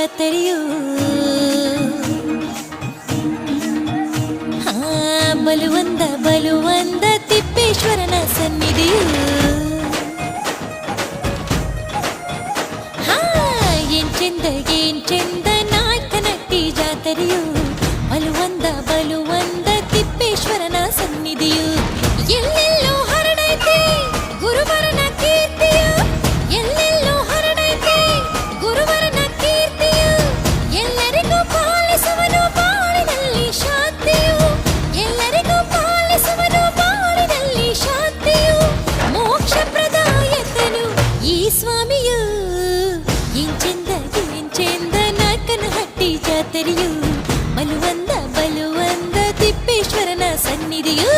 ಜಾತ್ರೆಯು ಬಲುವಂದ ತಿಪ್ಪೇಶ್ವರನ ಸನ್ನಿಧಿಯು ಏನ್ ಚೆಂದ ನಾಯಕನಟ್ಟಿ ಜಾತ್ರೆಯು ಬಲುವಂದ ತಿಪ್ಪೇಶ್ವರನ ಸನ್ನಿಧಿಯು ಎಲ್ಲೆಲ್ಲೋ ಹರಡೈತೆ ಗುರುವರನ ಕೀರ್ತಿಯು ಎಲ್ಲೆಲ್ಲೋ ಹರಡೈತೆ ಗುರುವರನ ಕೀರ್ತಿಯು ಎಲ್ಲರಿಗೂ ಪಾಲಿಸುವನು ಬಾಳಿನಲ್ಲಿ ಶಾಂತಿಯು ಎಲ್ಲರಿಗೂ ಪಾಲಿಸುವನು ಬಾಳಿನಲ್ಲಿ ಶಾಂತಿಯು ಮೋಕ್ಷ ಪ್ರದಾಯಕನು ಈ ಸ್ವಾಮಿಯು ಏನ್ ಚೆಂದ ನಾಯಕನಹಟ್ಟಿ ಜಾತ್ರೆಯು ಬಲುವಂದ ತಿಪ್ಪೇಶ್ವರನ ಸನ್ನಿಧಿಯು